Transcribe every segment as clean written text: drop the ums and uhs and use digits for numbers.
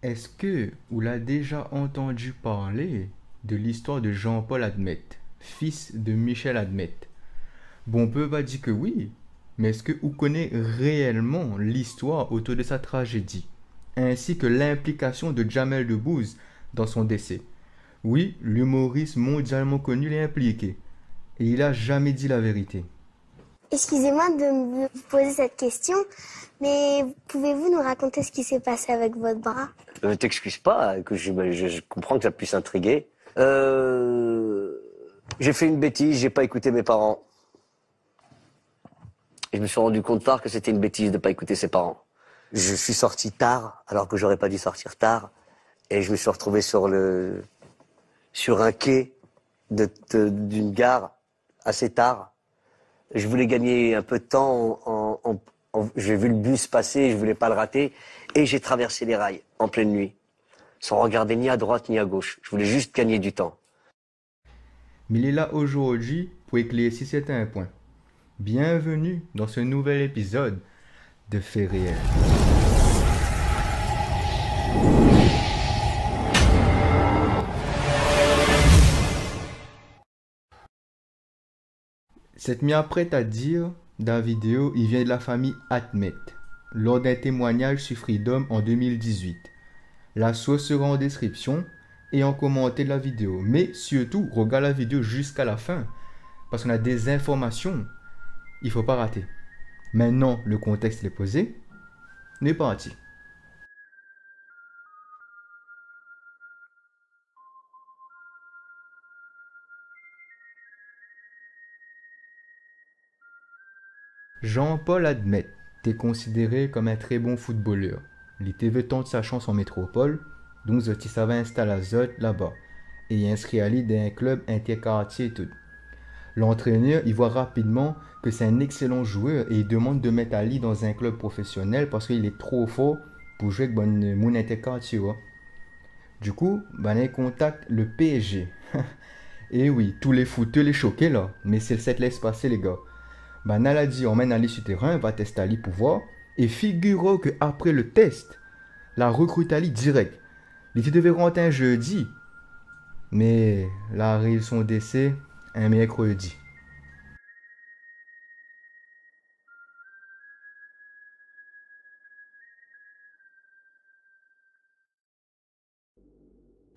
Est-ce que vous l'avez déjà entendu parler de l'histoire de Jean-Paul Admet, fils de Michel Admet? Bon, on peut pas dire que oui, mais est-ce que vous connaissez réellement l'histoire autour de sa tragédie, ainsi que l'implication de Jamel Debbouze dans son décès? Oui, l'humoriste mondialement connu l'est impliqué, et il a jamais dit la vérité. Excusez-moi de vous poser cette question, mais pouvez-vous nous raconter ce qui s'est passé avec votre bras? T'excuses pas, que je comprends que ça puisse intriguer. J'ai fait une bêtise, j'ai pas écouté mes parents. Et je me suis rendu compte tard que c'était une bêtise de pas écouter ses parents. Je suis sorti tard, alors que j'aurais pas dû sortir tard. Et je me suis retrouvé sur un quai d'une gare assez tard. Je voulais gagner un peu de temps j'ai vu le bus passer, je voulais pas le rater. Et j'ai traversé les rails en pleine nuit, sans regarder ni à droite ni à gauche. Je voulais juste gagner du temps. Mais il est là aujourd'hui pour éclaircir certains points. Bienvenue dans ce nouvel épisode de Faits réels. Cette m'y apprête à dire, dans la vidéo, il vient de la famille Admet, lors d'un témoignage sur Freedom en 2018. La source sera en description et en commentaire de la vidéo. Mais surtout, regarde la vidéo jusqu'à la fin, parce qu'on a des informations, il ne faut pas rater. Maintenant, le contexte est posé, on est parti. Jean-Paul Admet était considéré comme un très bon footballeur. Il était veut tenter sa chance en métropole, donc il s'avait installé à Zot là-bas et inscrit à lui dans un club interquartier et tout. L'entraîneur, il voit rapidement que c'est un excellent joueur et il demande de mettre Ali dans un club professionnel parce qu'il est trop fort pour jouer avec mon interquartier. Du coup, il contacte le PSG. Et oui, tous les footeux les choqués là, mais c'est le set laisse passer les gars. Nala dit on mène Ali sur terrain, va tester Ali pour voir. Et figurez que après le test, la recrute Ali direct. Il devait rentrer un jeudi, mais là arrive son décès un mercredi.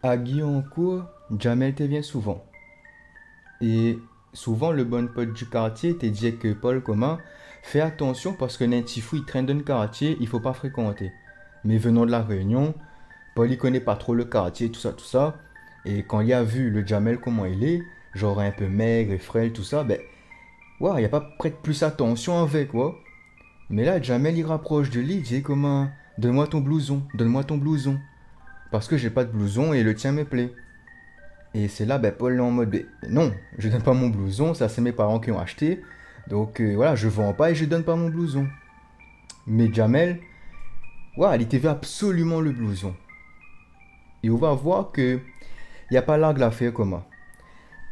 À Guyancourt, Jamel te vient souvent. Et souvent, le bon pote du quartier te dit que Paul Coma, fais attention parce que les petits fou, il traîne dans le quartier, il faut pas fréquenter. Mais venant de la Réunion, Paul il connaît pas trop le quartier, tout ça, tout ça. Et quand il a vu le Jamel comment il est, genre un peu maigre et frêle, tout ça, ouais, il a pas prête plus attention avec, quoi. Mais là, Jamel il rapproche de lui, il dit comment, donne-moi ton blouson, donne-moi ton blouson. Parce que j'ai pas de blouson et le tien me plaît. Et c'est là, Paul est en mode, non, je donne pas mon blouson, ça c'est mes parents qui ont acheté. Donc voilà, je vends pas et je donne pas mon blouson. Mais Jamel, ouais, il te veut absolument le blouson. Et on va voir que il n'y a pas largue l'affaire comment.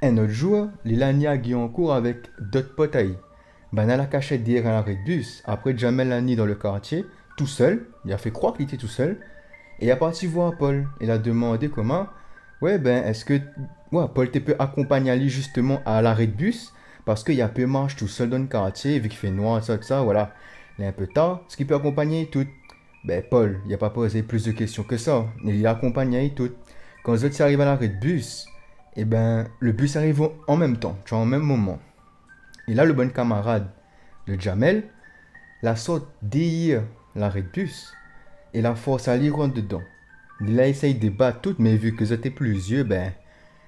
Un autre jour, il a nié en cours avec d'autres potes à lui. Dans la cachette derrière un arrêt de bus, après Jamel l'a nié dans le quartier, tout seul, il a fait croire qu'il était tout seul. Et il est parti voir Paul. Il a demandé comment. Ouais, est-ce que ouais, Paul te peut accompagner Ali justement à l'arrêt de bus parce qu'il y a peu marche tout seul dans le quartier, vu qu'il fait noir, ça, voilà. Il est un peu tard, ce qui peut accompagner tout. Paul, il n'a pas posé plus de questions que ça. Il a accompagné tout. Quand les autres arrivent à l'arrêt de bus, le bus arrive en même temps, tu vois, en même moment. Et là, le bon camarade de Jamel, la sorte d'hier l'arrêt de bus, et la force à lui rentre dedans. Il a essayé de battre tout, mais vu que c'était plusieurs,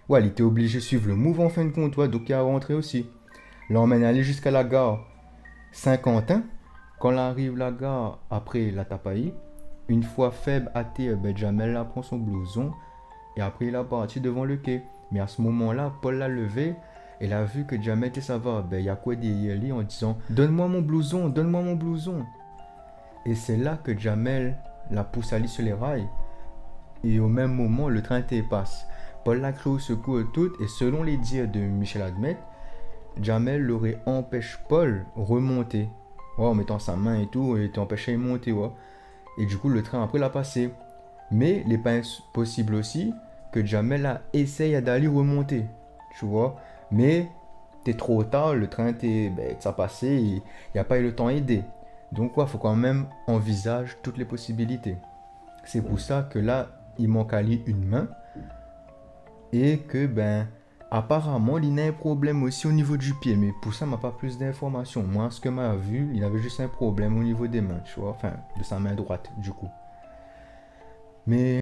ouais, il était obligé de suivre le mouvement en fin de compte, ouais, donc il a rentré aussi. L'emmène aller jusqu'à la gare Saint-Quentin. Quand il arrive à la gare, après la tapaille, une fois faible à terre, Jamel là, prend son blouson, et après il a parti devant le quai. Mais à ce moment-là, Paul l'a levé, et il a vu que Jamel était ça va, il y a quoi derrière lui en disant « Donne-moi mon blouson, donne-moi mon blouson !» Et c'est là que Jamel la pousse à aller sur les rails. Et au même moment, le train passe. Paul l'a crié au secours tout, et selon les dires de Michel Admet, Jamel l'aurait empêché Paul remonter. Ouais, en mettant sa main et tout, et t'empêché de monter. Ouais. Et du coup, le train après l'a passé. Mais il n'est pas possible aussi que Jamel essaye d'aller remonter, tu vois. Mais t'es trop tard, le train ça a passé, il n'y a pas eu le temps d'aider. Donc il faut quand même envisager toutes les possibilités. C'est pour ça que là, il manque à lui une main. Et que apparemment, il a un problème aussi au niveau du pied. Mais pour ça, il m'a pas plus d'informations. Moi, ce que m'a vu, il avait juste un problème au niveau des mains, tu vois. Enfin, de sa main droite, du coup. Mais